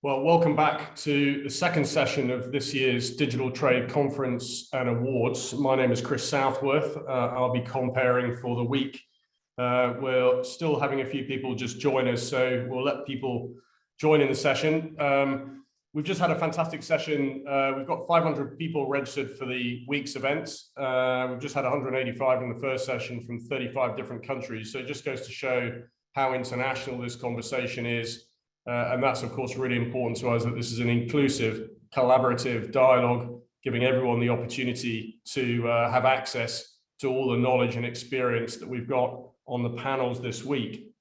Well, welcome back to the second session of this year's Digital Trade Conference and Awards. My name is Chris Southworth. I'll be comparing for the week. We're still having a few people just join us, so we'll let people join in the session. We've just had a fantastic session. We've got 500 people registered for the week's events. We've just had 185 in the first session from 35 different countries. So it just goes to show how international this conversation is. And that's, of course, really important to us, that this is an inclusive, collaborative dialogue, giving everyone the opportunity to have access to all the knowledge and experience that we've got on the panels this week.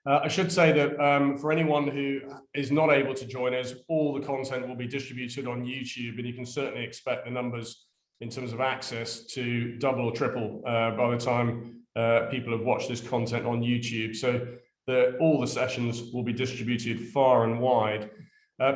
I should say that for anyone who is not able to join us, all the content will be distributed on YouTube, and you can certainly expect the numbers in terms of access to double or triple by the time people have watched this content on YouTube. So all the sessions will be distributed far and wide.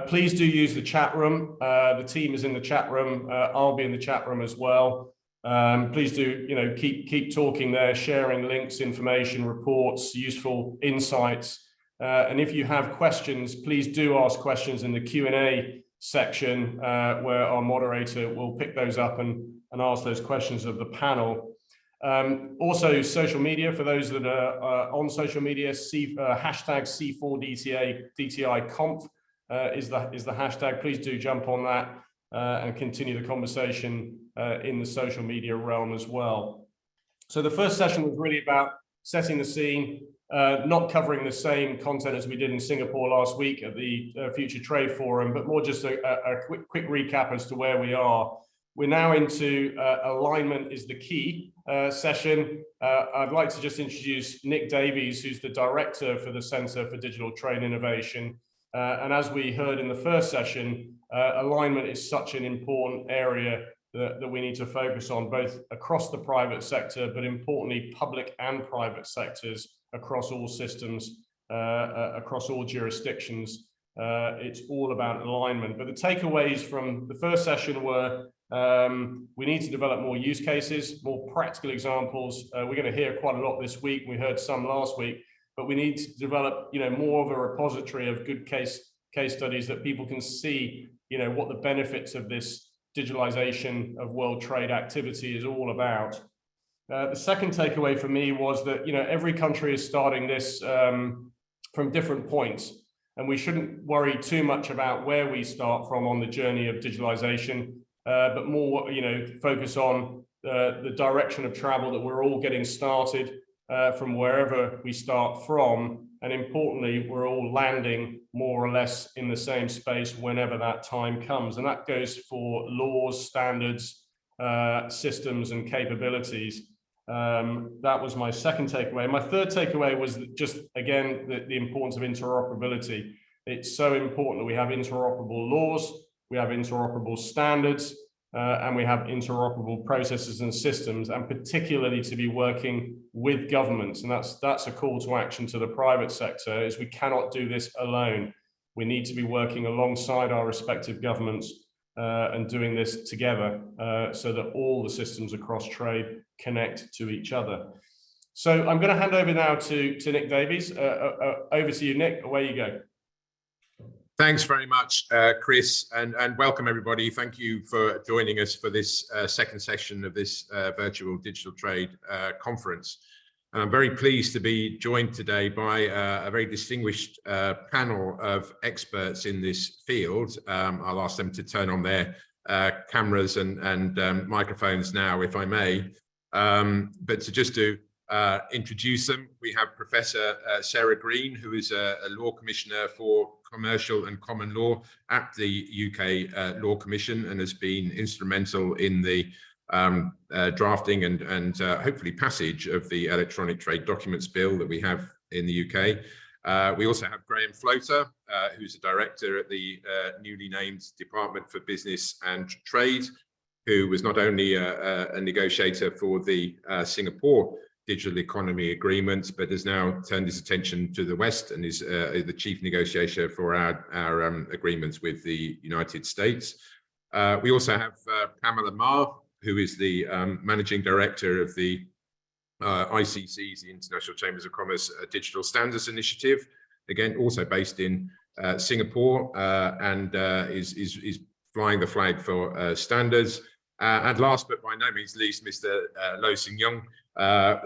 Please do use the chat room. The team is in the chat room. I'll be in the chat room as well. Please do, keep talking there, sharing links, information, reports, useful insights. And if you have questions, please do ask questions in the Q&A section, where our moderator will pick those up and ask those questions of the panel. Also, social media, for those that are on social media, hashtag C4DTI conf is the hashtag. Please do jump on that and continue the conversation in the social media realm as well. So the first session was really about setting the scene, not covering the same content as we did in Singapore last week at the Future Trade Forum, but more just a quick recap as to where we are. We're now into alignment is the key session. I'd like to just introduce Nick Davies, who's the director for the Centre for Digital Trade Innovation. And as we heard in the first session, alignment is such an important area that we need to focus on, both across the private sector, but importantly, public and private sectors across all systems, across all jurisdictions. It's all about alignment. But the takeaways from the first session were we need to develop more use cases, more practical examples. We're going to hear quite a lot this week. We heard some last week, but we need to develop, more of a repository of good case studies that people can see, what the benefits of this digitalization of world trade activity is all about. The second takeaway for me was that, every country is starting this from different points, and we shouldn't worry too much about where we start from on the journey of digitalization. But more, focus on the direction of travel that we're all getting started from wherever we start from. And importantly, we're all landing more or less in the same space whenever that time comes. And that goes for laws, standards, systems, and capabilities. That was my second takeaway. My third takeaway was just, again, the importance of interoperability. It's so important that we have interoperable laws, we have interoperable standards, and we have interoperable processes and systems, and particularly to be working with governments. And that's a call to action to the private sector, is we cannot do this alone. We need to be working alongside our respective governments and doing this together so that all the systems across trade connect to each other. So I'm going to hand over now to Nick Davies. Over to you, Nick. Away you go. Thanks very much, Chris, and welcome everybody. Thank you for joining us for this second session of this virtual digital trade conference. And I'm very pleased to be joined today by a very distinguished panel of experts in this field. I'll ask them to turn on their cameras and microphones now, if I may. But to introduce them, we have Professor Sarah Green, who is a law commissioner for commercial and common law at the UK Law Commission, and has been instrumental in the drafting and hopefully passage of the Electronic Trade Documents Bill that we have in the UK. We also have Graham Floater, who's a director at the newly named Department for Business and Trade, who was not only a negotiator for the Singapore Digital Economy Agreement, but has now turned his attention to the West and is the chief negotiator for our agreements with the United States. We also have Pamela Ma, who is the managing director of the ICC's, the International Chambers of Commerce Digital Standards Initiative, again, also based in Singapore and is flying the flag for standards. And last but by no means least, Mr. Lo Sing Yung,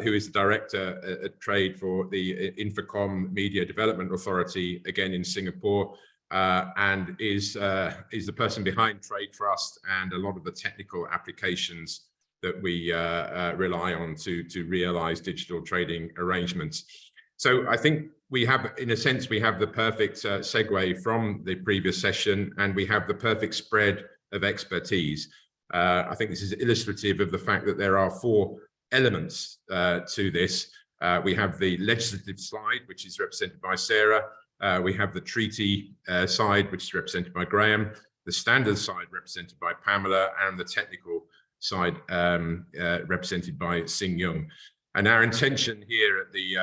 who is the Director at Trade for the Infocom Media Development Authority, again in Singapore, and is the person behind Trade Trust and a lot of the technical applications that we rely on to realize digital trading arrangements. So I think we have, in a sense, we have the perfect segue from the previous session, and we have the perfect spread of expertise. I think this is illustrative of the fact that there are 4 elements to this. We have the legislative slide, which is represented by Sarah. We have the treaty side, which is represented by Graham, the standards side represented by Pamela, and the technical side represented by Sing Yung. And our intention here at the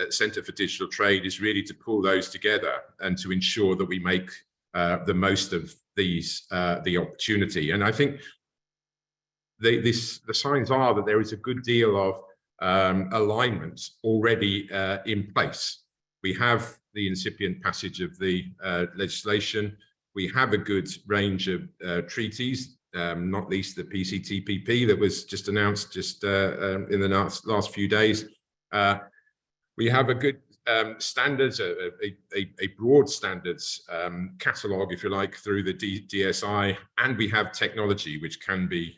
Centre for Digital Trade is really to pull those together and to ensure that we make the most of these, the opportunity. And I think the signs are that there is a good deal of alignment already in place. We have the incipient passage of the legislation. We have a good range of treaties, not least the PCTPP that was just announced just in the last few days. We have a good standards, a broad standards catalogue, if you like, through the DSI, and we have technology which can be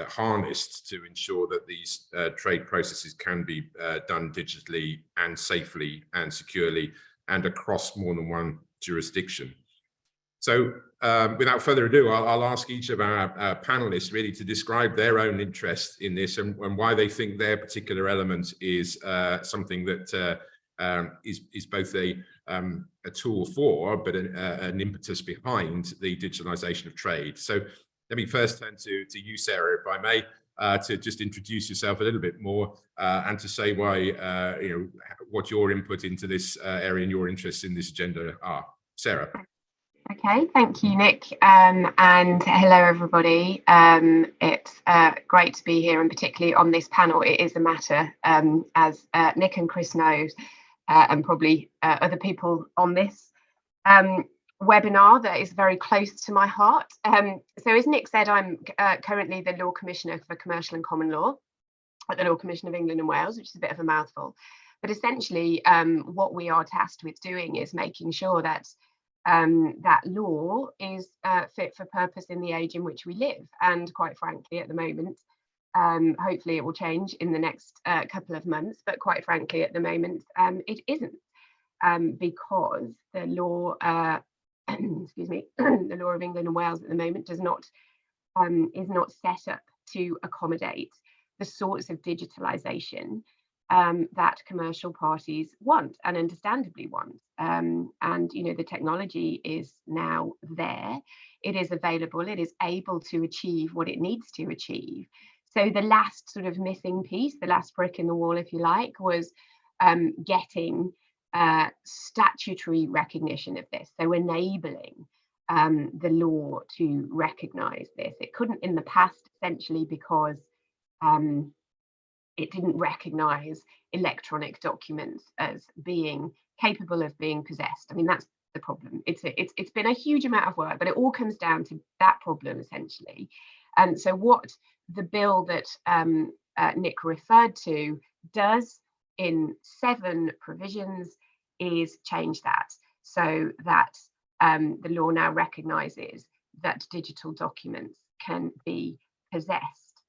harnessed to ensure that these trade processes can be done digitally and safely and securely and across more than one jurisdiction. So without further ado, I'll ask each of our panelists really to describe their own interest in this and why they think their particular element is something that is both a tool for, but an impetus behind the digitalization of trade. So let me first turn to you, Sarah, if I may, to just introduce yourself a little bit more and to say why, you know, what your input into this area and your interests in this agenda are. Sarah. Okay, thank you, Nick, and hello, everybody. It's great to be here, and particularly on this panel. It is a matter, as Nick and Chris knows, and probably other people on this webinar, that is very close to my heart. So as Nick said, I'm currently the Law Commissioner for Commercial and Common Law at the Law Commission of England and Wales, which is a bit of a mouthful. But essentially, what we are tasked with doing is making sure that that law is fit for purpose in the age in which we live. And quite frankly, at the moment, hopefully it will change in the next couple of months, but quite frankly, at the moment, it isn't, because the law, excuse me, the law of England and Wales at the moment does not, is not set up to accommodate the sorts of digitalisation that commercial parties want and understandably want. And, you know, the technology is now there. It is available. It is able to achieve what it needs to achieve. So the last sort of missing piece, the last brick in the wall, if you like, was getting statutory recognition of this. So enabling the law to recognise this. It couldn't in the past, essentially, because it didn't recognise electronic documents as being capable of being possessed. I mean, that's the problem. It's been a huge amount of work, but it all comes down to that problem, essentially. And so what the bill that Nick referred to does in 7 provisions is change that, so that the law now recognises that digital documents can be possessed.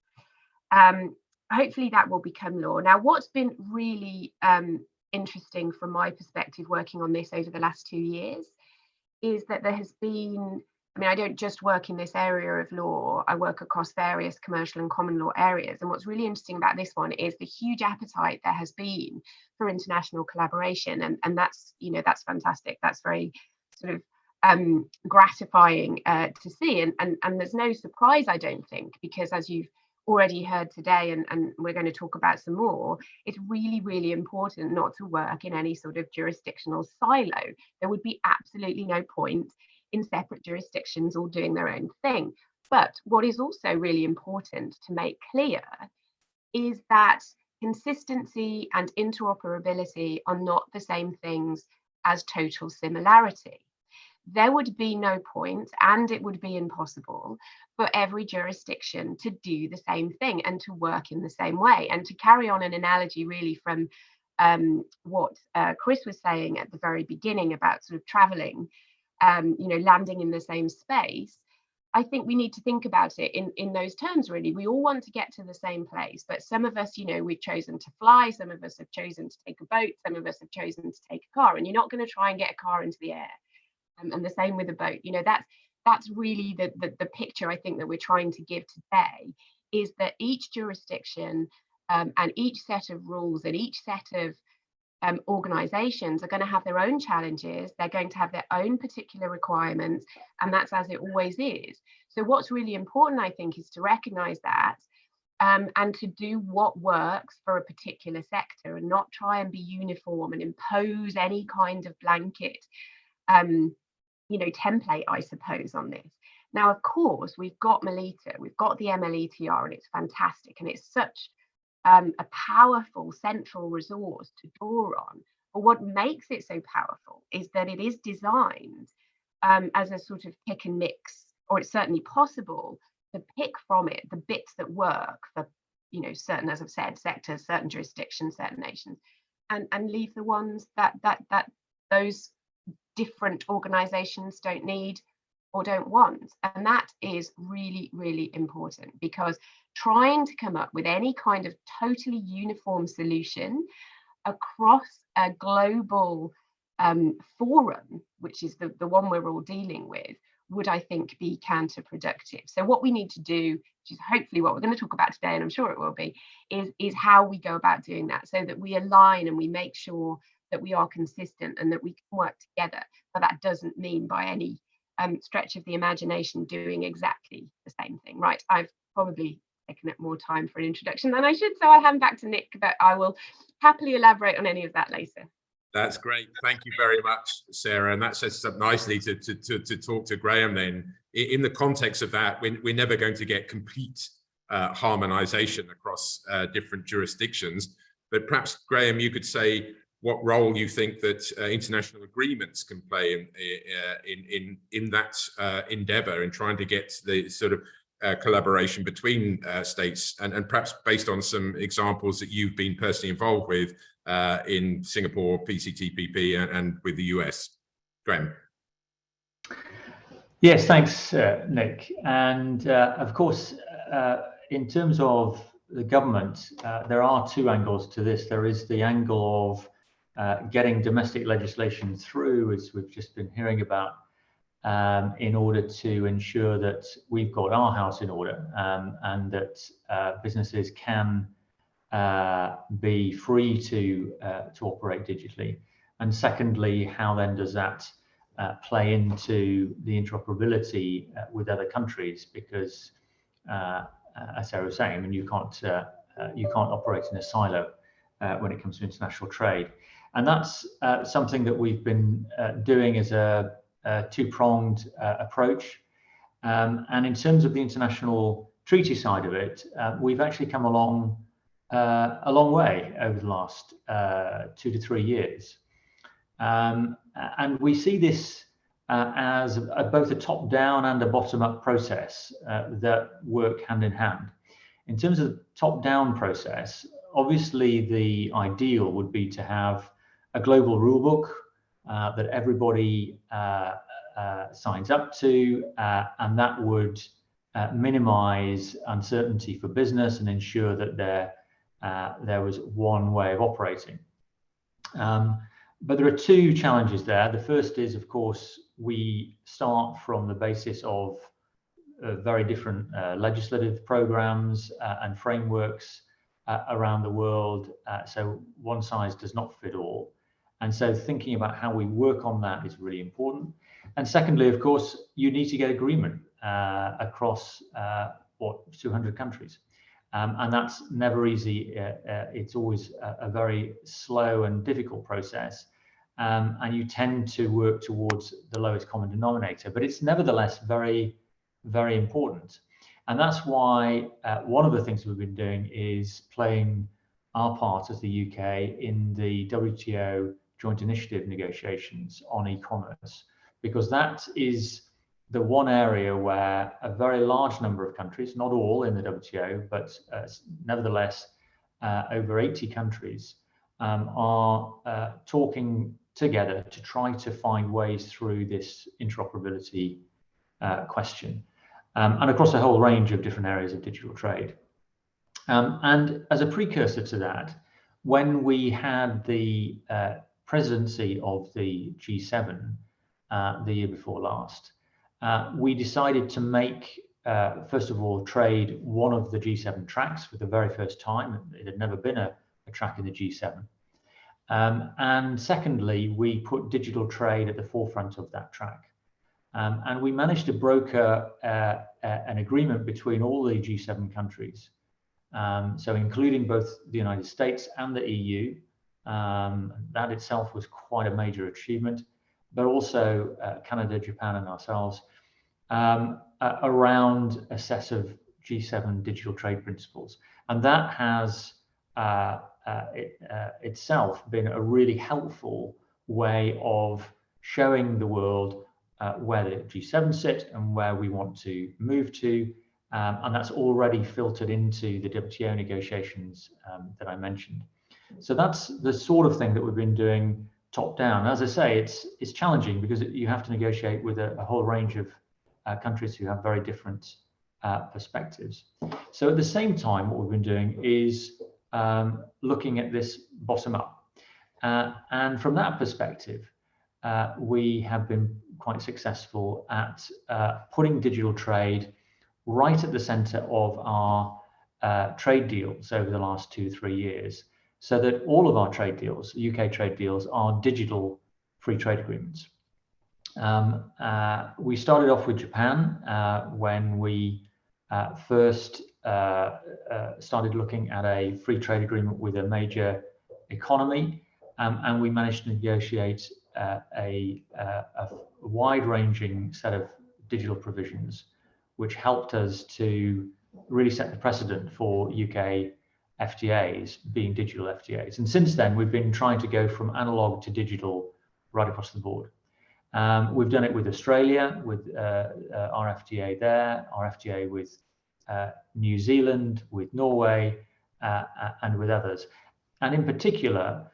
Hopefully that will become law. Now, what's been really interesting from my perspective working on this over the last 2 years is that there has been, I mean, I don't just work in this area of law, I work across various commercial and common law areas. And what's really interesting about this one is the huge appetite there has been for international collaboration. And that's, you know, that's fantastic. That's very sort of gratifying to see. And there's no surprise, I don't think, because as you've already heard today, and we're going to talk about some more, it's really, really important not to work in any sort of jurisdictional silo. There would be absolutely no point in separate jurisdictions all doing their own thing. But what is also really important to make clear is that consistency and interoperability are not the same things as total similarity. There would be no point, and it would be impossible for every jurisdiction to do the same thing and to work in the same way. And to carry on an analogy really from what Chris was saying at the very beginning about sort of traveling, landing in the same space, I think we need to think about it in those terms, really. We all want to get to the same place, but some of us, we've chosen to fly, some of us have chosen to take a boat, some of us have chosen to take a car, and you're not going to try and get a car into the air. And the same with a boat. That's really the picture I think that we're trying to give today, is that each jurisdiction and each set of rules and each set of organizations are going to have their own challenges. They're going to have their own particular requirements, and that's as it always is. So what's really important, I think, is to recognize that and to do what works for a particular sector, and not try and be uniform and impose any kind of blanket template, I suppose, on this. Now, of course, we've got Melita, we've got the MLETR, and it's fantastic, and it's such a powerful central resource to draw on. But what makes it so powerful is that it is designed as a sort of pick and mix, or it's certainly possible to pick from it the bits that work for certain, as I've said, sectors, certain jurisdictions, certain nations, and leave the ones that those different organizations don't need or don't want. And that is really, really important, because trying to come up with any kind of totally uniform solution across a global forum, which is the one we're all dealing with, would, I think, be counterproductive. So what we need to do, which is hopefully what we're going to talk about today, and I'm sure it will be, is how we go about doing that, so that we align and we make sure that we are consistent and that we can work together. But that doesn't mean by any stretch of the imagination doing exactly the same thing, right? I've probably taken up more time for an introduction than I should, so I hand back to Nick, but I will happily elaborate on any of that later. That's great. Thank you very much, Sarah. And that sets us up nicely to talk to Graham then. In the context of that, we're never going to get complete harmonization across different jurisdictions. But perhaps, Graham, you could say what role you think that international agreements can play in that endeavor, in trying to get the sort of collaboration between states, and perhaps based on some examples that you've been personally involved with in Singapore, PCTPP, and with the US. Graham. Yes, thanks, Nick. And of course, in terms of the government, there are two angles to this. There is the angle of getting domestic legislation through, as we've just been hearing about, in order to ensure that we've got our house in order, and that businesses can be free to operate digitally. And secondly, how then does that play into the interoperability with other countries? Because as Sarah was saying, I mean, you can't operate in a silo when it comes to international trade. And that's something that we've been doing as a two-pronged approach. And in terms of the international treaty side of it, we've actually come a long way over the last 2 to 3 years. And we see this as both a top-down and a bottom-up process that work hand in hand. In terms of the top-down process, obviously the ideal would be to have a global rule book that everybody signs up to, and that would minimize uncertainty for business and ensure that there was one way of operating. But there are two challenges there. The first is, of course, we start from the basis of very different legislative programs and frameworks around the world. So one size does not fit all. And so thinking about how we work on that is really important. And secondly, of course, you need to get agreement across 200 countries. And that's never easy. It's always a very slow and difficult process. And you tend to work towards the lowest common denominator, but it's nevertheless very, very important. And that's why one of the things we've been doing is playing our part as the UK in the WTO joint initiative negotiations on e-commerce, because that is the one area where a very large number of countries, not all in the WTO, but nevertheless over 80 countries, are talking together to try to find ways through this interoperability question, and across a whole range of different areas of digital trade. And as a precursor to that, when we had the presidency of the G7 the year before last, we decided to make, first of all, trade one of the G7 tracks for the very first time. It had never been a track in the G7. And secondly, we put digital trade at the forefront of that track. And we managed to broker an agreement between all the G7 countries, so including both the United States and the EU. That itself was quite a major achievement, but also Canada, Japan, and ourselves, around a set of G7 digital trade principles. And that has itself been a really helpful way of showing the world where the G7 sit and where we want to move to. And that's already filtered into the WTO negotiations that I mentioned. So that's the sort of thing that we've been doing top down. As I say, it's challenging because you have to negotiate with a whole range of countries who have very different perspectives. So at the same time, what we've been doing is looking at this bottom up. And from that perspective, we have been quite successful at putting digital trade right at the center of our trade deals over the last 2-3 years, so that all of our trade deals, UK trade deals, are digital free trade agreements. We started off with Japan when we first started looking at a free trade agreement with a major economy, and we managed to negotiate a wide-ranging set of digital provisions, which helped us to really set the precedent for UK FTAs being digital FTAs. And since then, we've been trying to go from analog to digital right across the board. We've done it with Australia, with our FTA there, our FTA with New Zealand, with Norway, and with others. And in particular,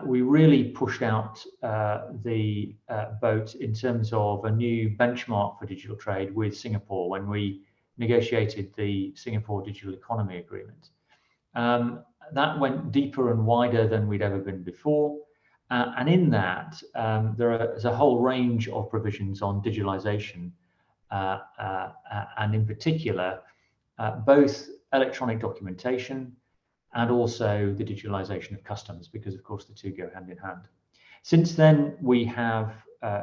we really pushed out the boat in terms of a new benchmark for digital trade with Singapore when we negotiated the Singapore Digital Economy Agreement. That went deeper and wider than we'd ever been before. And in that, there's a whole range of provisions on digitalization, and in particular, both electronic documentation and also the digitalization of customs, because of course the two go hand in hand. Since then, we have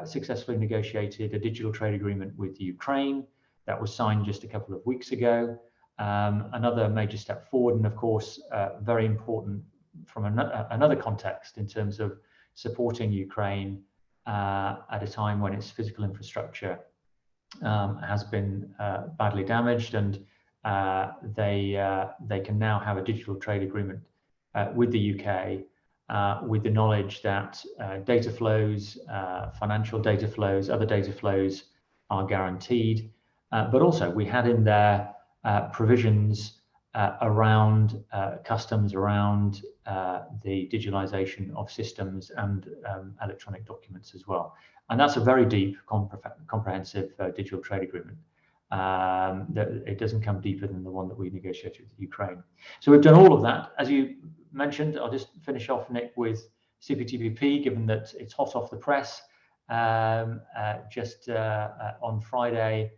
successfully negotiated a digital trade agreement with Ukraine that was signed just a couple of weeks ago. Another major step forward, and of course, very important from another context in terms of supporting Ukraine at a time when its physical infrastructure has been badly damaged, and they can now have a digital trade agreement with the UK, with the knowledge that data flows, financial data flows, other data flows are guaranteed. But also we had in there provisions around customs, around the digitalization of systems and electronic documents as well. And that's a very deep, comprehensive digital trade agreement. That it doesn't come deeper than the one that we negotiated with Ukraine. So we've done all of that. As you mentioned, I'll just finish off, Nick, with CPTPP, given that it's hot off the press. Just on Friday,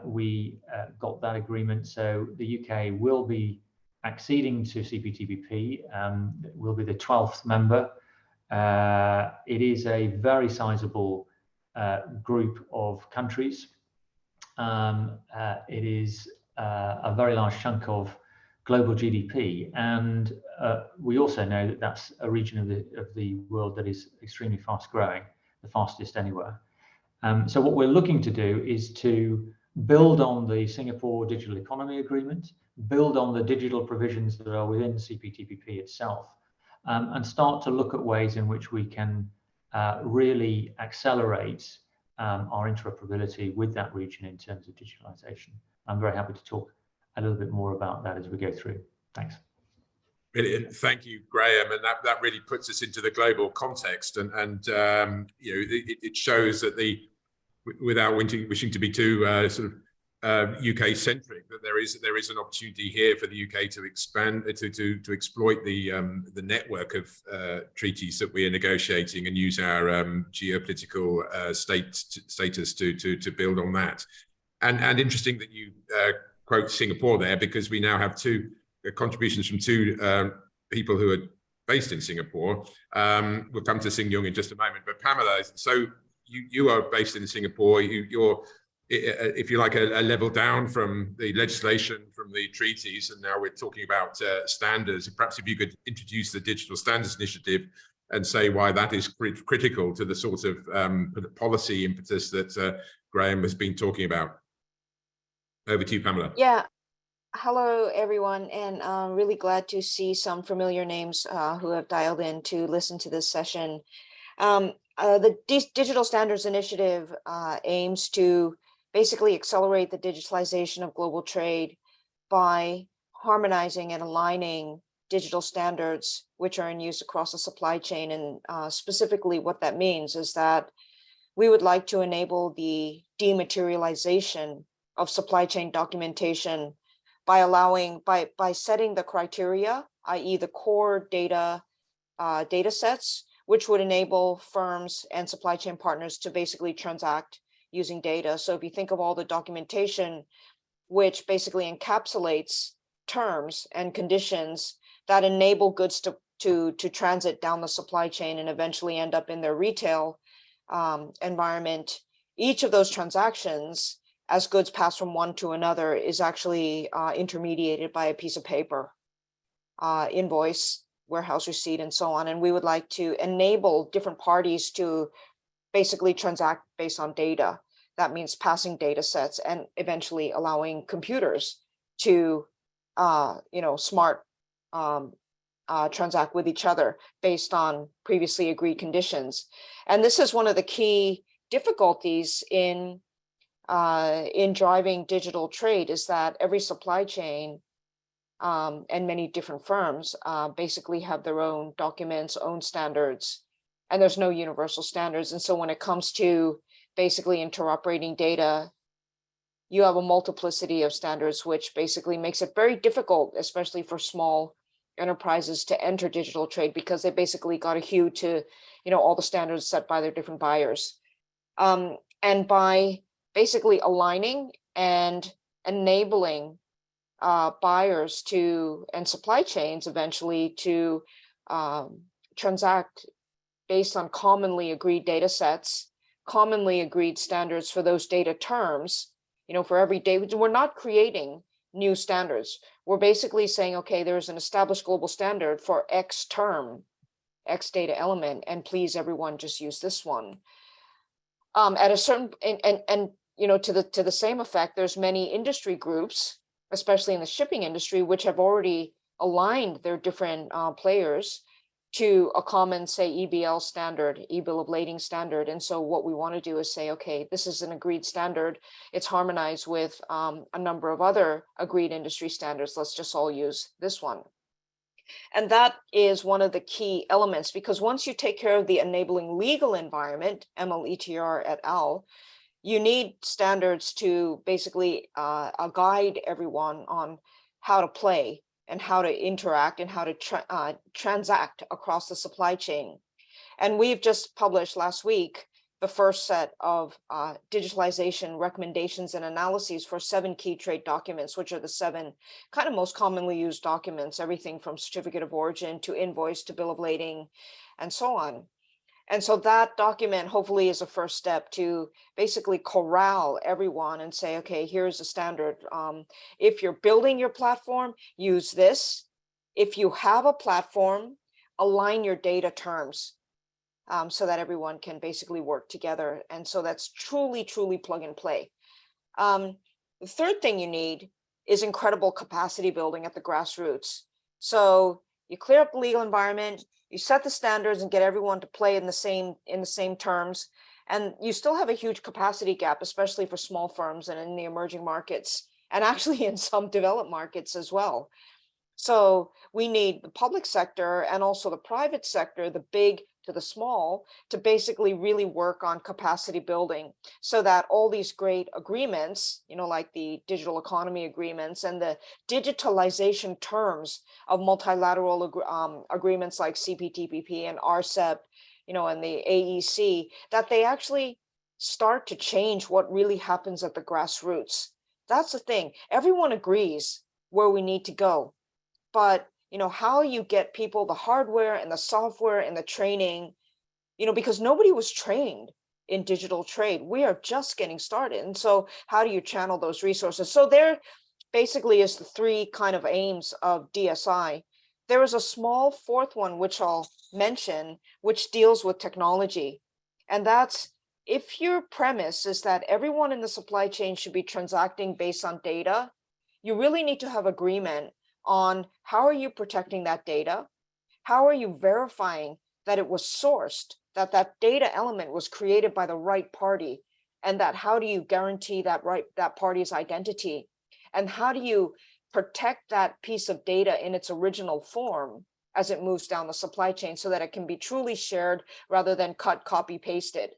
we got that agreement. So the UK will be acceding to CPTPP, will be the 12th member. It is a very sizable group of countries. It is a very large chunk of global GDP, and we also know that that's a region of the world that is extremely fast growing, the fastest anywhere. So what we're looking to do is to build on the Singapore Digital Economy Agreement, build on the digital provisions that are within CPTPP itself, and start to look at ways in which we can really accelerate our interoperability with that region in terms of digitalization. I'm very happy to talk a little bit more about that as we go through. Thanks. Brilliant. Thank you, Graham. And that really puts us into the global context. And you know, it shows that without wishing to be too UK centric, that there is an opportunity here for the UK to expand, to exploit the network of treaties that we are negotiating and use our geopolitical status to build on that. And interesting that you quote Singapore there, because we now have two contributions from two people who are based in Singapore. We'll come to Sing Yung in just a moment. But Pamela, so you are based in Singapore. You're, if you like, a level down from the legislation, from the treaties, and now we're talking about standards. Perhaps if you could introduce the Digital Standards Initiative and say why that is critical to the sort of policy impetus that Graham has been talking about. Over to you, Pamela. Yeah. Hello, everyone, and really glad to see some familiar names who have dialed in to listen to this session. The Digital Standards Initiative aims to basically accelerate the digitalization of global trade by harmonizing and aligning digital standards which are in use across the supply chain. And specifically what that means is that we would like to enable the dematerialization of supply chain documentation by setting the criteria, i.e. the core data sets, which would enable firms and supply chain partners to basically transact using data. So if you think of all the documentation, which basically encapsulates terms and conditions that enable goods to transit down the supply chain and eventually end up in their retail environment, each of those transactions, as goods pass from one to another, is actually intermediated by a piece of paper, invoice, warehouse receipt, and so on. And we would like to enable different parties to basically transact based on data. That means passing data sets and eventually allowing computers to, smart transact with each other based on previously agreed conditions. And this is one of the key difficulties in driving digital trade, is that every supply chain and many different firms basically have their own documents, own standards, and there's no universal standards. And so when it comes to basically interoperating data, you have a multiplicity of standards, which basically makes it very difficult, especially for small enterprises, to enter digital trade, because they basically got to hew to, all the standards set by their different buyers. And by basically aligning and enabling buyers and supply chains eventually to transact based on commonly agreed data sets, commonly agreed standards for those data terms, for every day. We're not creating new standards. We're basically saying, okay, there's an established global standard for X term, X data element, and please everyone just use this one. At a certain, and to the same effect, there's many industry groups, especially in the shipping industry, which have already aligned their different players to a common, say, EBL standard, e-bill of lading standard. And so what we want to do is say, okay, this is an agreed standard. It's harmonized with a number of other agreed industry standards. Let's just all use this one. And that is one of the key elements, because once you take care of the enabling legal environment, MLETR et al., you need standards to basically guide everyone on how to play and how to interact and how to transact across the supply chain. And we've just published last week the first set of digitalization recommendations and analyses for 7 key trade documents, which are the 7 kind of most commonly used documents, everything from certificate of origin to invoice to bill of lading and so on. And so that document hopefully is a first step to basically corral everyone and say, okay, here's the standard. If you're building your platform, use this. If you have a platform, align your data terms so that everyone can basically work together. And so that's truly, truly plug and play. The third thing you need is incredible capacity building at the grassroots. So, You clear up the legal environment, you set the standards and get everyone to play in the same terms. And you still have a huge capacity gap, especially for small firms and in the emerging markets, and actually in some developed markets as well. So we need the public sector and also the private sector, the big to the small, to basically really work on capacity building so that all these great agreements, like the digital economy agreements and the digitalization terms of multilateral agreements like CPTPP and RCEP, and the AEC, that they actually start to change what really happens at the grassroots. That's the thing. Everyone agrees where we need to go. But how you get people the hardware and the software and the training, because nobody was trained in digital trade. We are just getting started. And so how do you channel those resources? So there basically is the three kind of aims of DSI. There is a small fourth one, which I'll mention, which deals with technology. And that's if your premise is that everyone in the supply chain should be transacting based on data, you really need to have agreement on how are you protecting that data? How are you verifying that it was sourced, that that data element was created by the right party? And that how do you guarantee that party's identity? And how do you protect that piece of data in its original form as it moves down the supply chain so that it can be truly shared rather than cut, copy, pasted?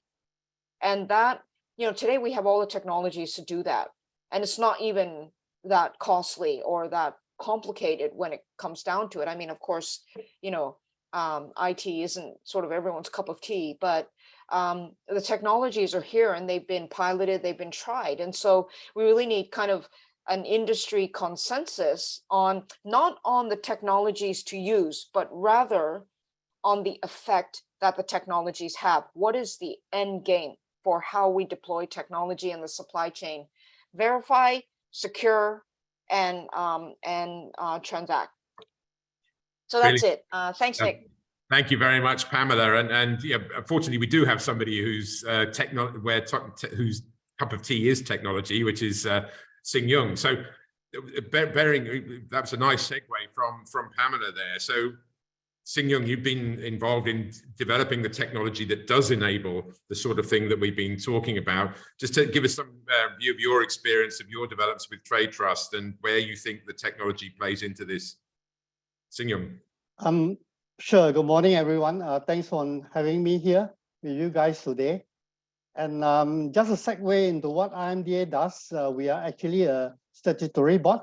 And that, today we have all the technologies to do that. And it's not even that costly or that complicated when it comes down to it. I mean, of course, IT isn't sort of everyone's cup of tea, but the technologies are here and they've been piloted, they've been tried. And so we really need kind of an industry consensus on not on the technologies to use, but rather on the effect that the technologies have. What is the end game for how we deploy technology in the supply chain? Verify, secure, and transact. So that's Really? it. Thanks, Nick. Thank you very much, Pamela. And yeah, unfortunately, we do have somebody whose whose cup of tea is technology, which is Sing Yung. So, that's a nice segue from Pamela there. So, Sing Yung, you've been involved in developing the technology that does enable the sort of thing that we've been talking about. Just to give us some view of your experience, of your developments with Trade Trust and where you think the technology plays into this. Sing Yung. Sure. Good morning, everyone. Thanks for having me here with you guys today. And just a segue into what IMDA does, we are actually a statutory board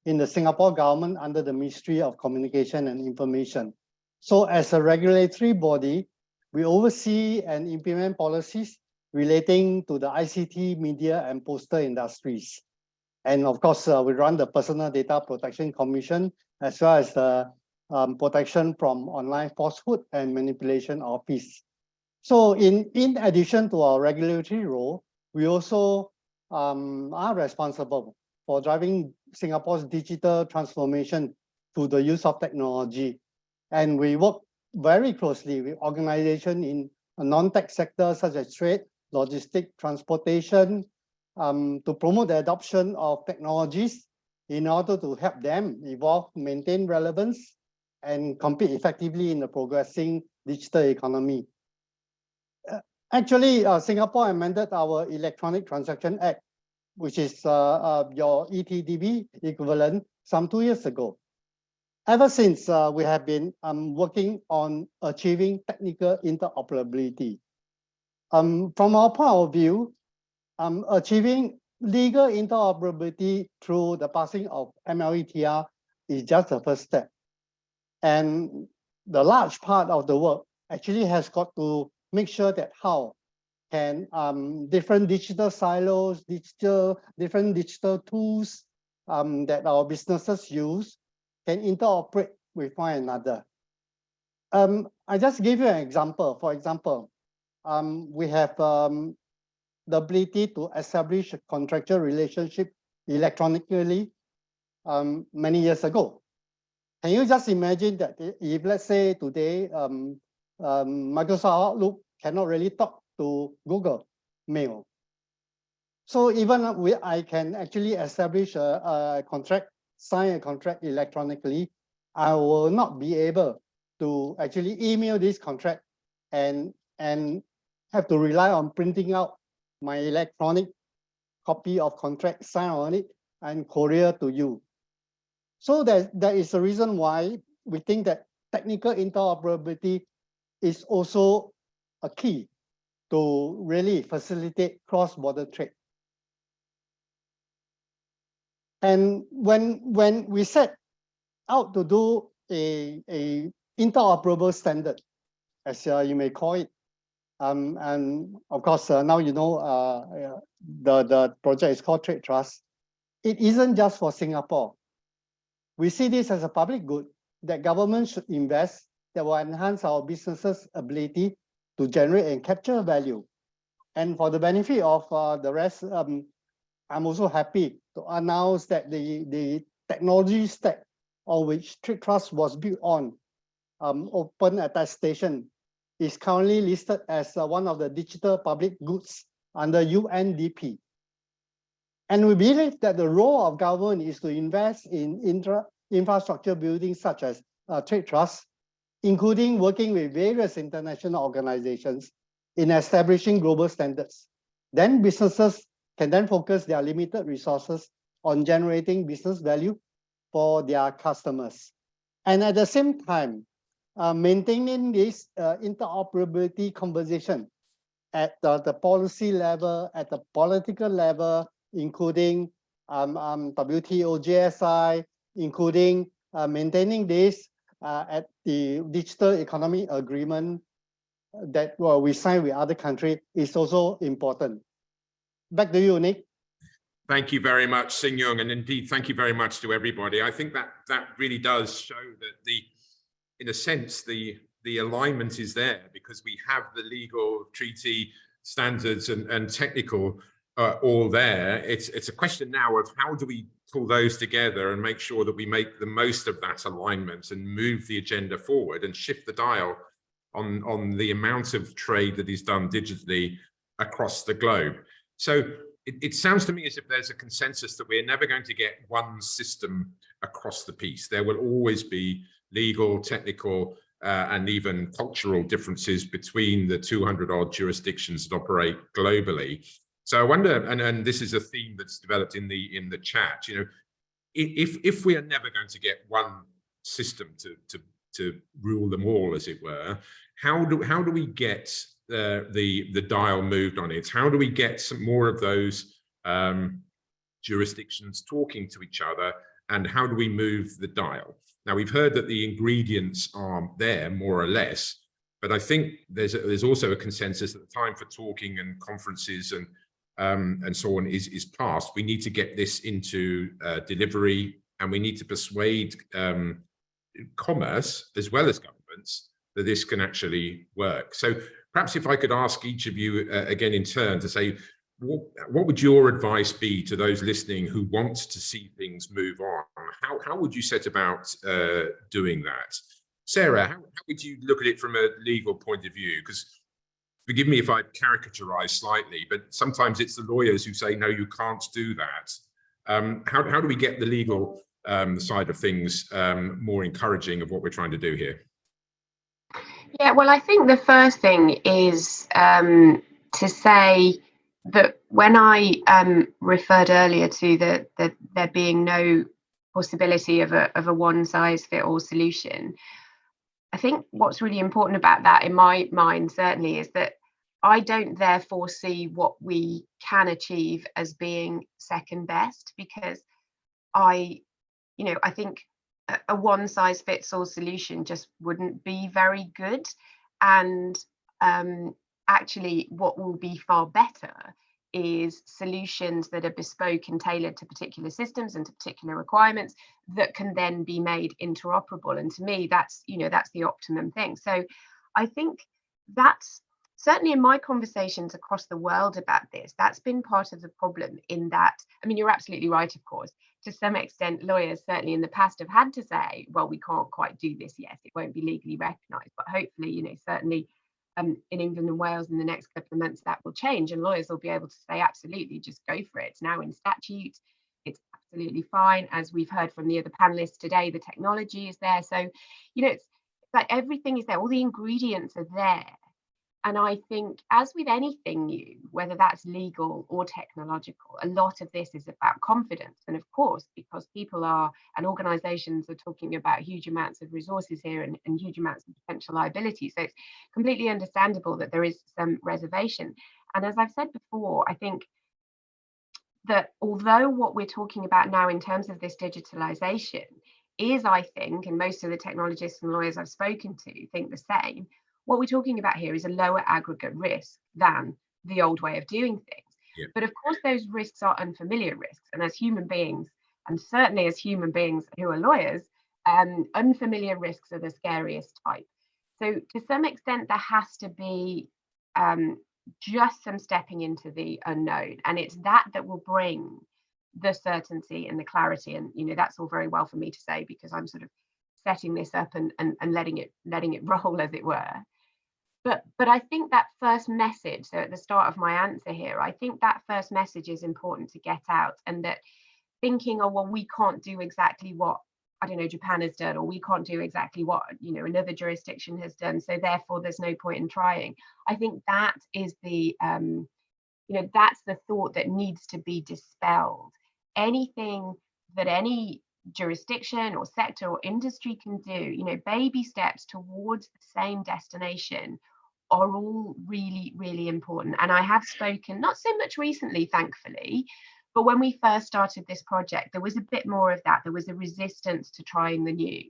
in the Singapore government under the Ministry of Communication and Information. So as a regulatory body, we oversee and implement policies relating to the ICT, media, and poster industries. And of course, we run the Personal Data Protection Commission, as well as the Protection from Online Falsehood and Manipulation Office. So in addition to our regulatory role, we also are responsible for driving Singapore's digital transformation through the use of technology. And we work very closely with organizations in a non-tech sector such as trade, logistics, transportation, to promote the adoption of technologies in order to help them evolve, maintain relevance, and compete effectively in the progressing digital economy. Actually, Singapore amended our Electronic Transaction Act, which is your ETDB equivalent, some 2 years ago. Ever since, we have been working on achieving technical interoperability. From our point of view, achieving legal interoperability through the passing of MLETR is just the first step. And the large part of the work actually has got to make sure that how can different digital silos, different digital tools that our businesses use can interoperate with one another. I just give you an example. For example, we have the ability to establish a contractual relationship electronically many years ago. Can you just imagine that if, let's say, today, Microsoft Outlook cannot really talk to Google Mail. So even I can actually establish a contract, sign a contract electronically, I will not be able to actually email this contract and have to rely on printing out my electronic copy of contract, sign on it, and courier to you. So there is a reason why we think that technical interoperability is also a key to really facilitate cross-border trade. And when we set out to do a interoperable standard, as you may call it, and of course now you know the project is called Trade Trust. It isn't just for Singapore. We see this as a public good that government should invest that will enhance our businesses' ability to generate and capture value. And for the benefit of the rest, I'm also happy to announce that the technology stack on which Trade Trust was built on, open attestation, is currently listed as one of the digital public goods under UNDP. And we believe that the role of government is to invest in infrastructure buildings such as Trade Trust, including working with various international organizations in establishing global standards. Then businesses can then focus their limited resources on generating business value for their customers. And at the same time, maintaining this interoperability conversation at the policy level, at the political level, including WTO, GSI, including maintaining this at the digital economy agreement that we sign with other countries is also important. Back to you, Nick. Thank you very much, Sing Yung, and indeed, thank you very much to everybody. I think that really does show that in a sense, the alignment is there because we have the legal treaty standards and technical all there. It's a question now of how do we pull those together and make sure that we make the most of that alignment and move the agenda forward and shift the dial on the amount of trade that is done digitally across the globe. So it sounds to me as if there's a consensus that we're never going to get one system across the piece. There will always be legal, technical, and even cultural differences between the 200-odd jurisdictions that operate globally. So I wonder, and this is a theme that's developed in the chat, you know, if we are never going to get one system to rule them all, as it were, how do we get the dial moved on it? How do we get some more of those jurisdictions talking to each other, and how do we move the dial? Now, we've heard that the ingredients are there more or less, but I think there's also a consensus that the time for talking and conferences and so on is past. We need to get this into delivery, and we need to persuade commerce as well as governments that this can actually work. So perhaps if I could ask each of you again in turn to say, what would your advice be to those listening who want to see things move on? How would you set about doing that? Sarah, how would you look at it from a legal point of view? Because forgive me if I caricaturize slightly, but sometimes it's the lawyers who say, no, you can't do that. How do we get the legal side of things more encouraging of what we're trying to do here? Yeah, well, I think the first thing is to say that when I referred earlier to there being no possibility of a one-size-fits-all solution, I think what's really important about that in my mind certainly is that I don't therefore see what we can achieve as being second best, because I think a one-size-fits-all solution just wouldn't be very good. And actually what will be far better is solutions that are bespoke and tailored to particular systems and to particular requirements that can then be made interoperable. And to me, that's the optimum thing. So I think that's certainly in my conversations across the world about this, that's been part of the problem. In that, I mean, you're absolutely right, of course. To some extent, lawyers certainly in the past have had to say, well, we can't quite do this yet. It won't be legally recognised. But hopefully, certainly in England and Wales in the next couple of months, that will change. And lawyers will be able to say, absolutely, just go for it. It's now in statute. It's absolutely fine. As we've heard from the other panelists today, the technology is there. So, it's like everything is there, all the ingredients are there. And I think, as with anything new, whether that's legal or technological, a lot of this is about confidence. And of course, because people are, and organizations are talking about huge amounts of resources here and huge amounts of potential liability. So it's completely understandable that there is some reservation. And as I've said before, I think that although what we're talking about now in terms of this digitalization is, I think, and most of the technologists and lawyers I've spoken to think the same, what we're talking about here is a lower aggregate risk than the old way of doing things. Yeah. But of course, those risks are unfamiliar risks. And as human beings, and certainly as human beings who are lawyers, unfamiliar risks are the scariest type. So to some extent, there has to be just some stepping into the unknown. And it's that will bring the certainty and the clarity. And, that's all very well for me to say, because I'm sort of setting this up and letting it roll, as it were. But I think that first message, so at the start of my answer here, I think that first message is important to get out, and that thinking, oh, well, we can't do exactly what, I don't know, Japan has done, or we can't do exactly what, another jurisdiction has done, so therefore there's no point in trying. I think that is the, that's the thought that needs to be dispelled. Anything that any jurisdiction or sector or industry can do, baby steps towards the same destination are all really, really important. And I have spoken, not so much recently, thankfully, but when we first started this project, there was a bit more of that. There was a resistance to trying the new.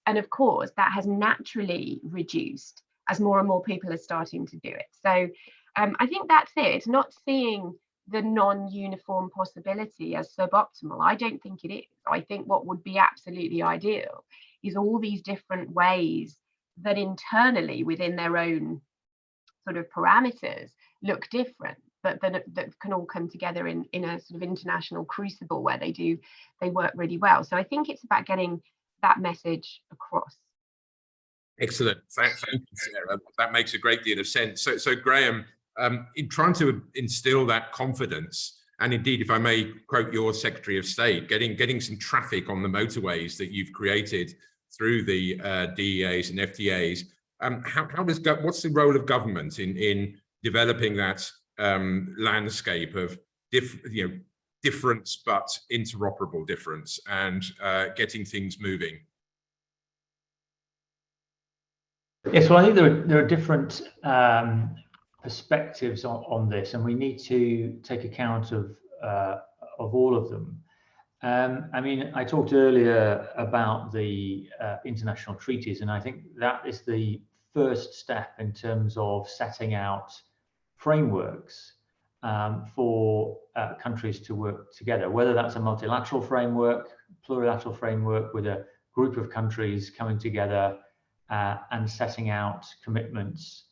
And of course, that has naturally reduced as more and more people are starting to do it. So I think that's it. It's not seeing the non-uniform possibility as suboptimal. I don't think it is. I think what would be absolutely ideal is all these different ways that internally within their own sort of parameters look different, but that can all come together in a sort of international crucible where they work really well. So I think it's about getting that message across. Excellent. Thank you, Sarah. That makes a great deal of sense. So Graham, in trying to instill that confidence, and indeed, if I may quote your Secretary of State, getting some traffic on the motorways that you've created through the DEAs and FTAs, what's the role of government in developing that landscape of difference but interoperable difference, and getting things moving? Yes, well, I think there are different perspectives on this, and we need to take account of all of them. I mean, I talked earlier about the international treaties, and I think that is the first step in terms of setting out frameworks for countries to work together, whether that's a multilateral framework, plurilateral framework with a group of countries coming together and setting out commitments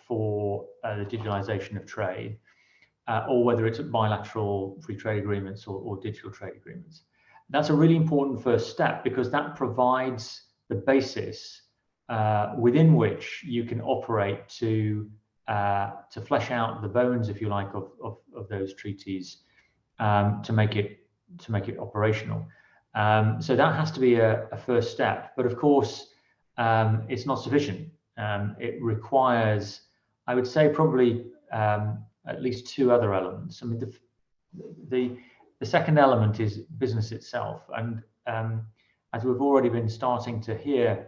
for the digitalization of trade, or whether it's bilateral free trade agreements or digital trade agreements. That's a really important first step, because that provides the basis within which you can operate to flesh out the bones, if you like, of those treaties, to make it operational. So that has to be a first step. But of course, it's not sufficient. It requires, I would say, probably at least two other elements. I mean, the second element is business itself. And as we've already been starting to hear,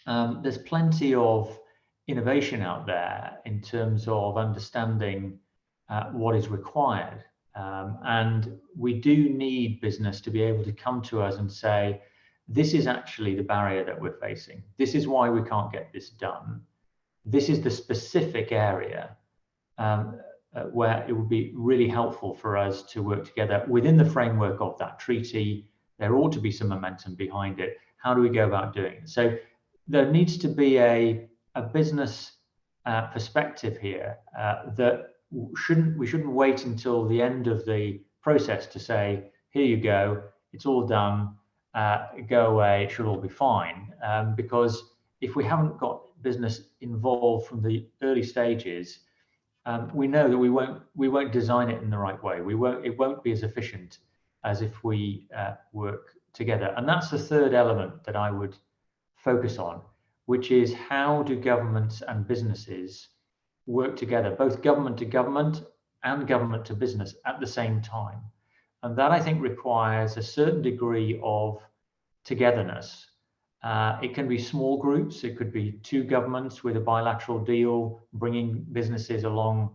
there's plenty of innovation out there in terms of understanding what is required. And we do need business to be able to come to us and say, this is actually the barrier that we're facing. This is why we can't get this done. This is the specific area where it would be really helpful for us to work together within the framework of that treaty. There ought to be some momentum behind it. How do we go about doing it? So there needs to be a business perspective here that we shouldn't wait until the end of the process to say, here you go, it's all done, go away, it should all be fine. Because if we haven't got business involved from the early stages, we know that we won't design it in the right way. It won't be as efficient as if we work together. And that's the third element that I would focus on, which is how do governments and businesses work together, both government to government and government to business at the same time. And that, I think, requires a certain degree of togetherness. It can be small groups. It could be two governments with a bilateral deal, bringing businesses along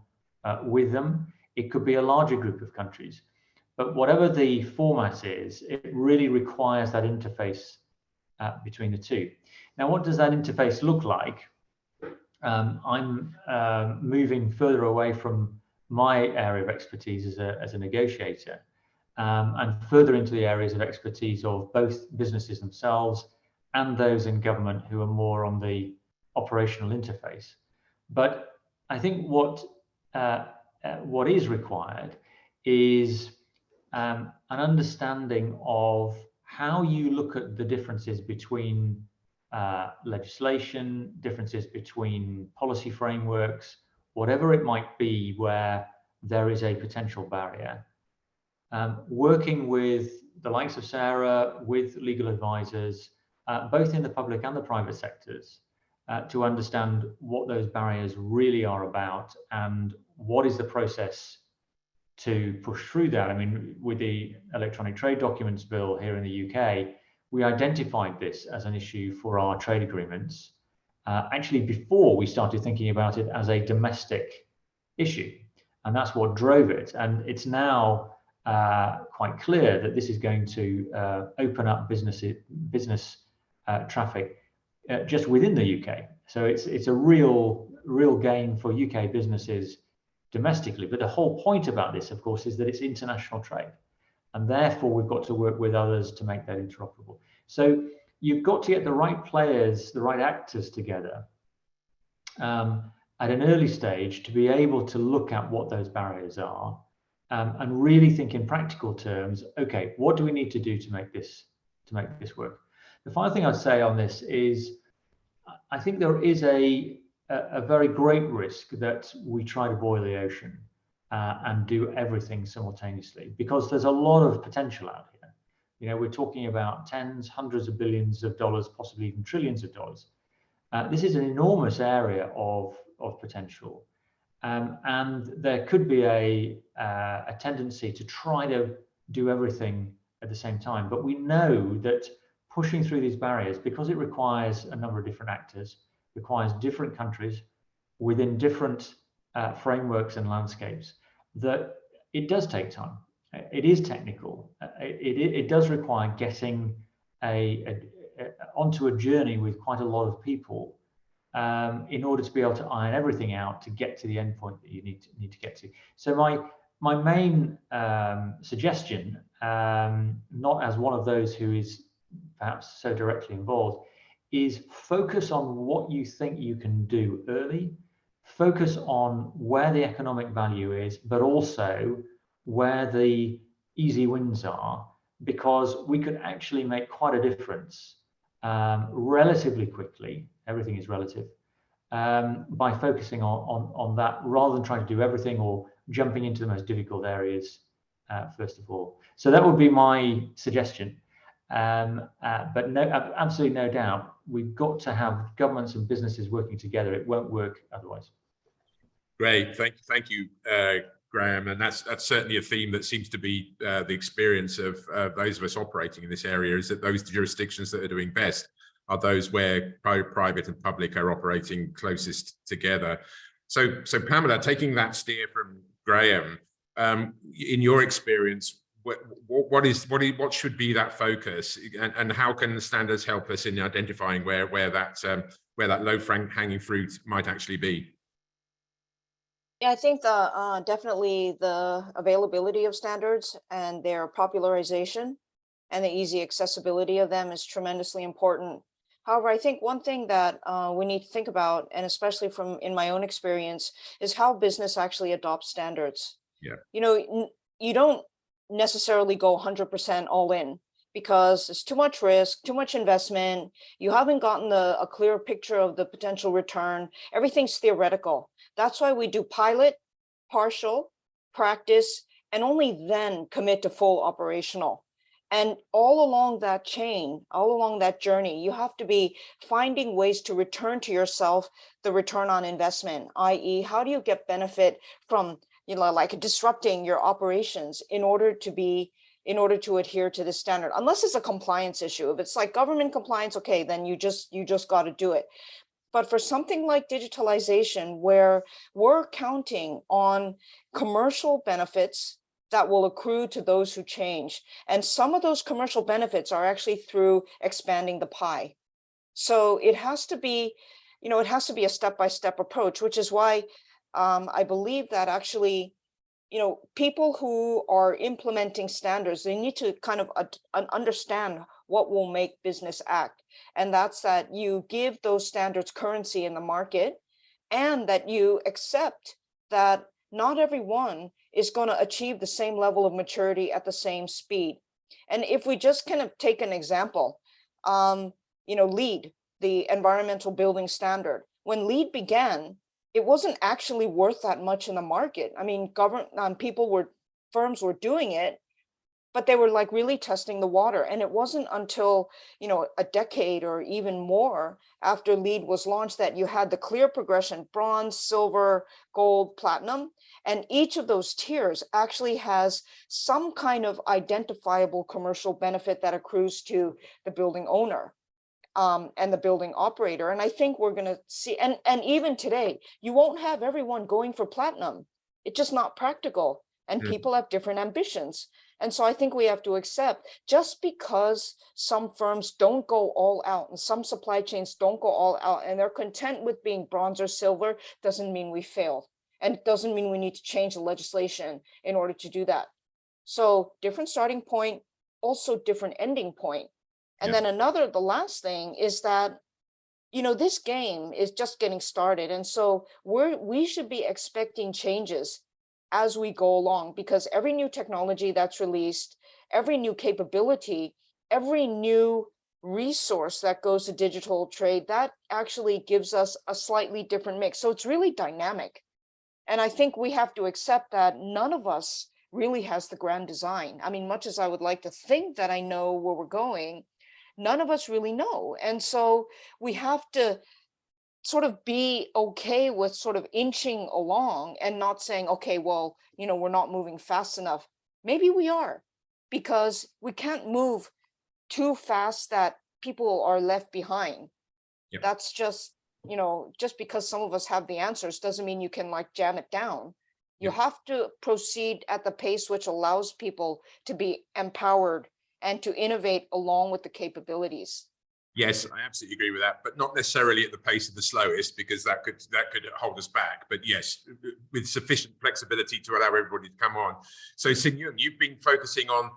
with them. It could be a larger group of countries. But whatever the format is, it really requires that interface between the two. Now, what does that interface look like? I'm moving further away from my area of expertise as a negotiator and further into the areas of expertise of both businesses themselves and those in government who are more on the operational interface. But I think what is required is an understanding of how you look at the differences between legislation, differences between policy frameworks, whatever it might be where there is a potential barrier. Working with the likes of Sarah, with legal advisors, both in the public and the private sectors, to understand what those barriers really are about and what is the process to push through that. I mean, with the Electronic Trade Documents Bill here in the UK, we identified this as an issue for our trade agreements, actually before we started thinking about it as a domestic issue. And that's what drove it. And it's now quite clear that this is going to open up business traffic just within the UK. So it's a real gain for UK businesses domestically. But the whole point about this, of course, is that it's international trade. And therefore, we've got to work with others to make that interoperable. So you've got to get the right players, the right actors together at an early stage to be able to look at what those barriers are and really think in practical terms, okay, what do we need to do to make this work? The final thing I'd say on this is I think there is a very great risk that we try to boil the ocean and do everything simultaneously, because there's a lot of potential out here. You know, we're talking about tens, hundreds of billions of dollars, possibly even trillions of dollars. This is an enormous area of potential. And there could be a tendency to try to do everything at the same time. But we know that pushing through these barriers, because it requires a number of different actors, requires different countries within different frameworks and landscapes, that it does take time. It is technical. It does require getting onto a journey with quite a lot of people in order to be able to iron everything out to get to the end point that you need to get to. So my main suggestion, not as one of those who is perhaps so directly involved, is focus on what you think you can do early, focus on where the economic value is, but also where the easy wins are, because we could actually make quite a difference relatively quickly. Everything is relative, by focusing on that rather than trying to do everything or jumping into the most difficult areas first of all. So that would be my suggestion. But no, absolutely no doubt, we've got to have governments and businesses working together. It won't work otherwise. Great, thank you, Graham. And that's certainly a theme that seems to be the experience of those of us operating in this area, is that those jurisdictions that are doing best are those where private and public are operating closest together. So Pamela, taking that steer from Graham, in your experience, what should be that focus, and how can the standards help us in identifying where that low hanging fruit might actually be? Yeah, I think definitely the availability of standards and their popularization and the easy accessibility of them is tremendously important. However, I think one thing that we need to think about, and especially from in my own experience, is how business actually adopts standards. Yeah. You know, you don't necessarily go 100% all in, because it's too much risk, too much investment. You haven't gotten a clear picture of the potential return. Everything's theoretical. That's why we do pilot, partial, practice, and only then commit to full operational. And all along that chain, all along that journey, you have to be finding ways to return to yourself the return on investment, i.e., how do you get benefit from, like disrupting your operations in order to adhere to this standard, unless it's a compliance issue. If it's like government compliance, okay, then you just got to do it. But for something like digitalization, where we're counting on commercial benefits that will accrue to those who change, and some of those commercial benefits are actually through expanding the pie. So it has to be, it has to be a step-by-step approach, which is why I believe that actually, people who are implementing standards, they need to kind of understand what will make business act. And that's that you give those standards currency in the market, and that you accept that not everyone is going to achieve the same level of maturity at the same speed. And if we just kind of take an example, LEED, the environmental building standard, when LEED began, it wasn't actually worth that much in the market. I mean, firms were doing it, but they were like really testing the water. And it wasn't until, a decade or even more after LEED was launched that you had the clear progression: bronze, silver, gold, platinum. And each of those tiers actually has some kind of identifiable commercial benefit that accrues to the building owner and the building operator. And I think we're going to see, and even today, you won't have everyone going for platinum. It's just not practical. And people have different ambitions. And so I think we have to accept, just because some firms don't go all out and some supply chains don't go all out and they're content with being bronze or silver, doesn't mean we failed. And it doesn't mean we need to change the legislation in order to do that. So different starting point, also different ending point. And then the last thing is that, this game is just getting started. And so we should be expecting changes as we go along, because every new technology that's released, every new capability, every new resource that goes to digital trade, that actually gives us a slightly different mix. So it's really dynamic. And I think we have to accept that none of us really has the grand design. I mean, much as I would like to think that I know where we're going, none of us really know. And so we have to sort of be okay with sort of inching along and not saying, okay, well, we're not moving fast enough. Maybe we are, because we can't move too fast that people are left behind. Yep. That's just, just because some of us have the answers doesn't mean you can like jam it down. You have to proceed at the pace which allows people to be empowered and to innovate along with the capabilities. Yes, I absolutely agree with that, but not necessarily at the pace of the slowest, because that could hold us back. But yes, with sufficient flexibility to allow everybody to come on. So Xin-Yun, you've been focusing on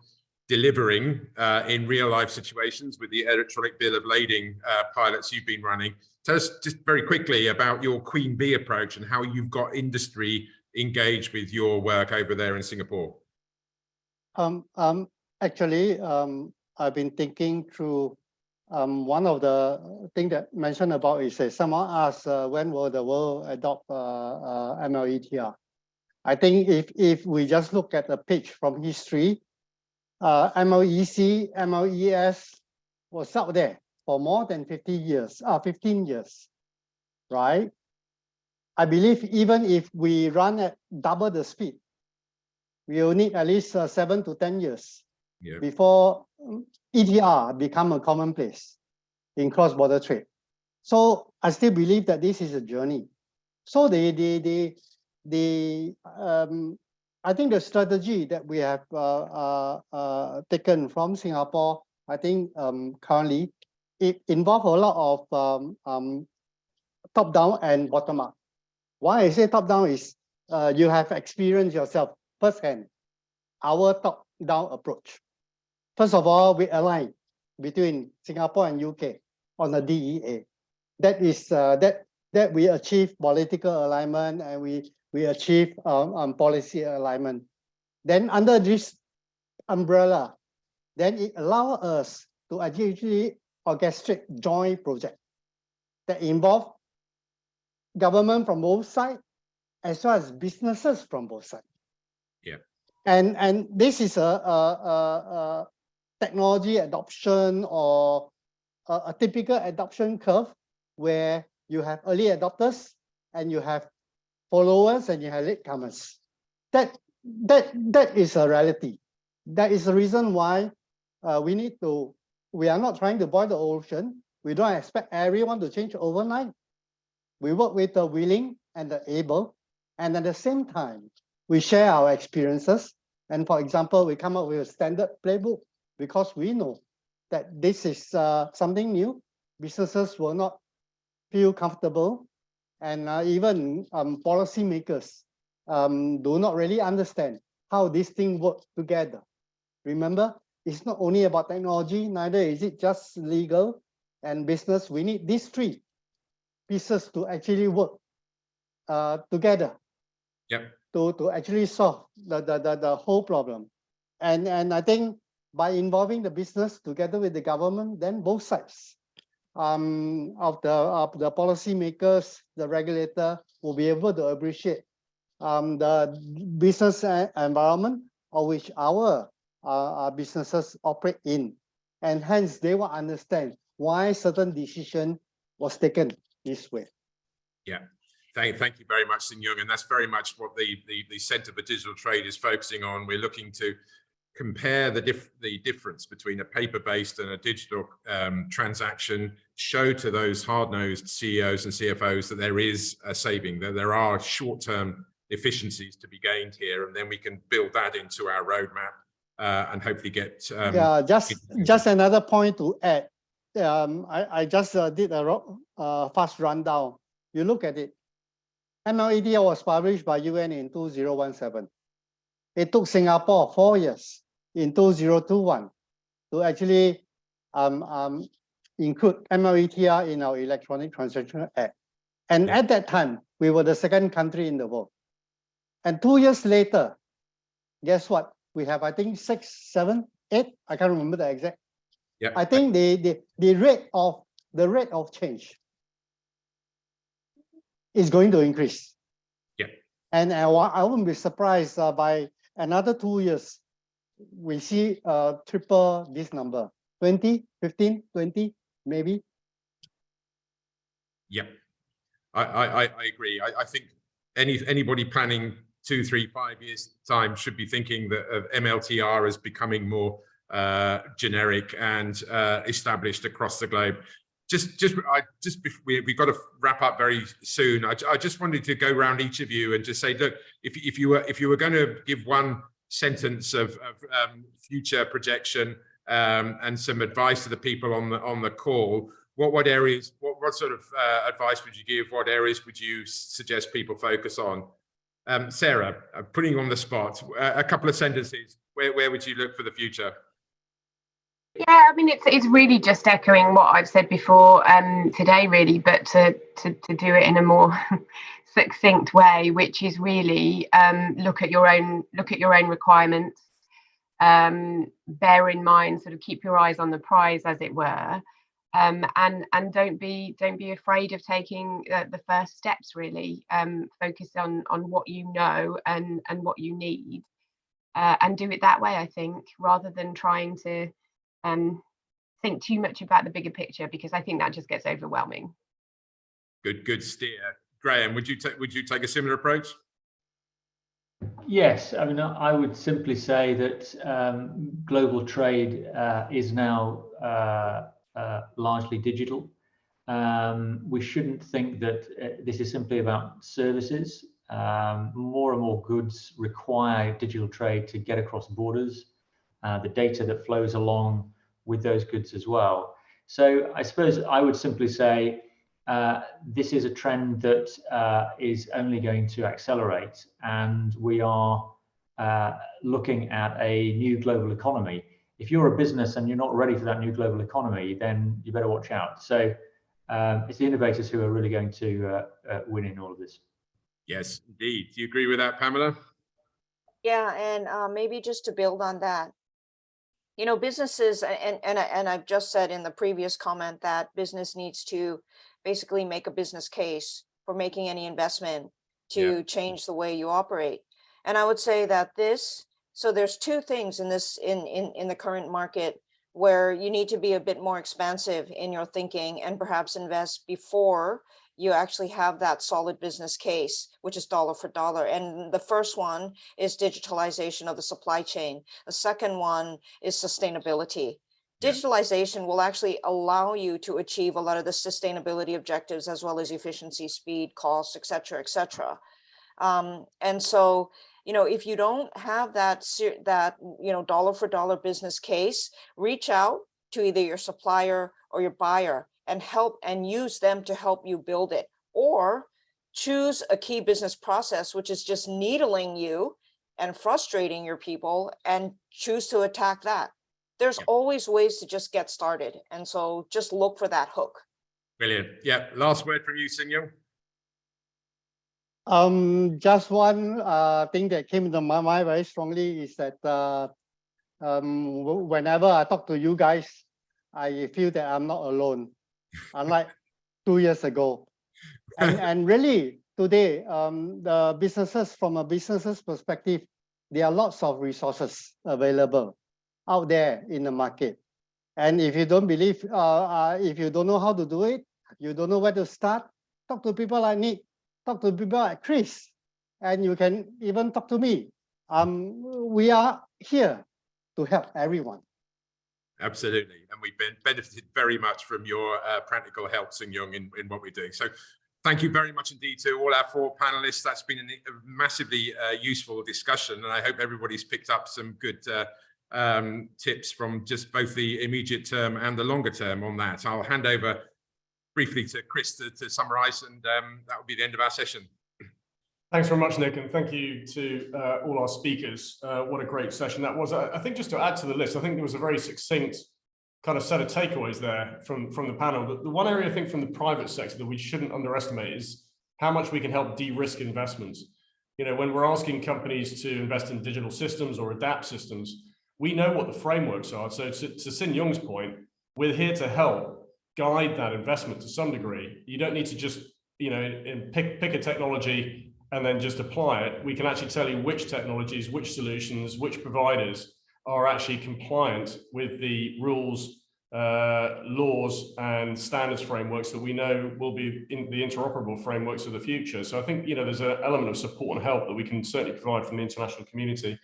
delivering in real life situations with the electronic bill of lading pilots you've been running. Tell us just very quickly about your Queen Bee approach and how you've got industry engaged with your work over there in Singapore. Actually, I've been thinking through one of the things that mentioned about is someone asked when will the world adopt MLETR. I think if we just look at the page from history, MLEC, MLES was out there for more than 15 years, right? I believe even if we run at double the speed, we will need at least 7 to 10 years before ETR become a commonplace in cross-border trade. So I still believe that this is a journey. So I think the strategy that we have taken from Singapore, I think currently it involves a lot of top-down and bottom-up. Why I say top-down is you have experienced yourself firsthand our top-down approach. First of all, we align between Singapore and UK on the DEA. That is that we achieve political alignment and we achieve policy alignment. Then under this umbrella, then it allows us to actually orchestrate joint projects that involve government from both sides as well as businesses from both sides. Yeah. And this is a technology adoption or a typical adoption curve where you have early adopters and you have followers and you have latecomers. That is a reality. That is the reason why we are not trying to boil the ocean. We don't expect everyone to change overnight. We work with the willing and the able, and at the same time, we share our experiences. And for example, we come up with a standard playbook because we know that this is something new. Businesses will not feel comfortable, and even policymakers do not really understand how these things work together. Remember, it's not only about technology, neither is it just legal and business. We need these three pieces to actually work together. Yep. To actually solve the whole problem. And I think by involving the business together with the government, then both sides of the policymakers, the regulator will be able to appreciate the business environment of which our businesses operate in. And hence they will understand why certain decision was taken this way. Yeah. Thank you very much, Sing Yung, and that's very much what the Centre for Digital Trade is focusing on. We're looking to compare the difference between a paper-based and a digital transaction, show to those hard-nosed CEOs and CFOs that there is a saving, that there are short-term efficiencies to be gained here, and then we can build that into our roadmap and hopefully get. Yeah, just another point to add. I just did a fast rundown. You look at it. MLETR was published by UN in 2017. It took Singapore 4 years in 2021 to actually include MLETR in our Electronic Transaction Act. And at that time, we were the second country in the world. And 2 years later, guess what? We have, I think, 6, 7, 8. I can't remember the exact. Yeah. I think the rate of change is going to increase. Yeah. And I wouldn't be surprised by another 2 years, we see triple this number, 20, 15, 20, maybe. Yeah, I agree. I think anybody planning 2, 3, 5 years time should be thinking that of MLTR as becoming more generic and established across the globe. We've got to wrap up very soon. I just wanted to go around each of you and just say, look, if you were going to give one sentence of future projection and some advice to the people on the call, what areas, what sort of advice would you give? What areas would you suggest people focus on? Sarah, putting you on the spot, a couple of sentences. Where would you look for the future? Yeah, I mean, it's really just echoing what I've said before today, really, but to do it in a more succinct way, which is really look at your own requirements, bear in mind, sort of keep your eyes on the prize, as it were, and don't be afraid of taking the first steps. Really, focus on what you know and what you need, and do it that way. I think, rather than trying to think too much about the bigger picture, because I think that just gets overwhelming. Good steer. Graham, would you take a similar approach? Yes, I mean, I would simply say that global trade is now largely digital. We shouldn't think that this is simply about services. More and more goods require digital trade to get across borders, the data that flows along with those goods as well. So I suppose I would simply say this is a trend that is only going to accelerate, and we are looking at a new global economy. If you're a business and you're not ready for that new global economy, then you better watch out. So it's the innovators who are really going to win in all of this. Yes, indeed. Do you agree with that, Pamela? Yeah, and maybe just to build on that, you know, businesses, and I've just said in the previous comment that business needs to basically make a business case for making any investment to change the way you operate. And I would say that this So there's two things in this in the current market where you need to be a bit more expansive in your thinking and perhaps invest before you actually have that solid business case, which is dollar for dollar. And the first one is digitalization of the supply chain. The second one is sustainability. Digitalization will actually allow you to achieve a lot of the sustainability objectives, as well as efficiency, speed, cost, et cetera, and so, you know, if you don't have that dollar for dollar business case, reach out to either your supplier or your buyer and help and use them to help you build it, or choose a key business process, which is just needling you and frustrating your people, and choose to attack that. There's always ways to just get started. And so just look for that hook. Brilliant. Yeah. Last word from you, Singyong. Just one thing that came into my mind very strongly is that whenever I talk to you guys, I feel that I'm not alone, unlike 2 years ago. And really, today, the businesses, from a business's perspective, there are lots of resources available out there in the market. And if you don't believe, if you don't know how to do it, you don't know where to start, talk to people like Nick, talk to people like Chris, and you can even talk to me. We are here to help everyone. Absolutely. And we've benefited very much from your practical help, Singyong, in what we're doing. So thank you very much indeed to all our 4 panelists. That's been a massively useful discussion, and I hope everybody's picked up some good tips from just both the immediate term and the longer term on that. I'll hand over briefly to Chris to summarize, and that will be the end of our session. Thanks very much, Nick, and thank you to all our speakers. What a great session that was. I think just to add to the list, I think there was a very succinct kind of set of takeaways there from the panel. The one area I think from the private sector that we shouldn't underestimate is how much we can help de-risk investments. You know, when we're asking companies to invest in digital systems or adapt systems, we know what the frameworks are. So to Singyong's point, we're here to help guide that investment to some degree. You don't need to just, you know, pick a technology and then just apply it. We can actually tell you which technologies, which solutions, which providers are actually compliant with the rules, laws and standards frameworks that we know will be in the interoperable frameworks of the future. So I think, you know, there's an element of support and help that we can certainly provide from the international community.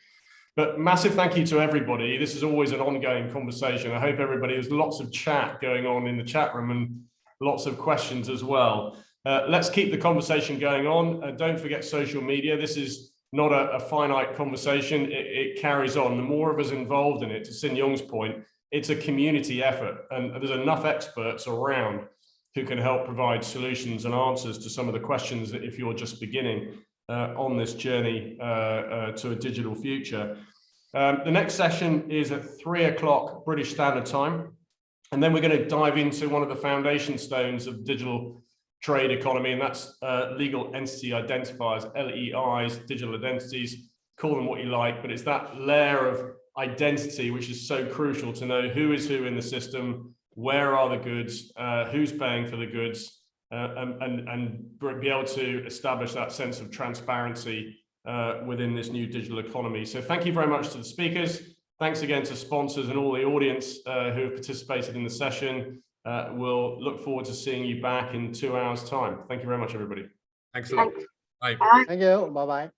But massive thank you to everybody. This is always an ongoing conversation. I hope everybody, there's lots of chat going on in the chat room and lots of questions as well. Let's keep the conversation going on. Don't forget social media. This is not a finite conversation. It carries on. The more of us involved in it, to Singyong's point, it's a community effort, and there's enough experts around who can help provide solutions and answers to some of the questions that if you're just beginning on this journey to a digital future. The next session is at 3 o'clock British Standard Time. And then we're going to dive into one of the foundation stones of digital trade economy, and that's legal entity identifiers, LEIs, digital identities, call them what you like, but it's that layer of identity which is so crucial to know who is who in the system, where are the goods, who's paying for the goods, and be able to establish that sense of transparency within this new digital economy. So thank you very much to the speakers. Thanks again to sponsors and all the audience who have participated in the session. We'll look forward to seeing you back in 2 hours' time. Thank you very much, everybody. Thanks a lot. Bye. Thank you. Bye-bye.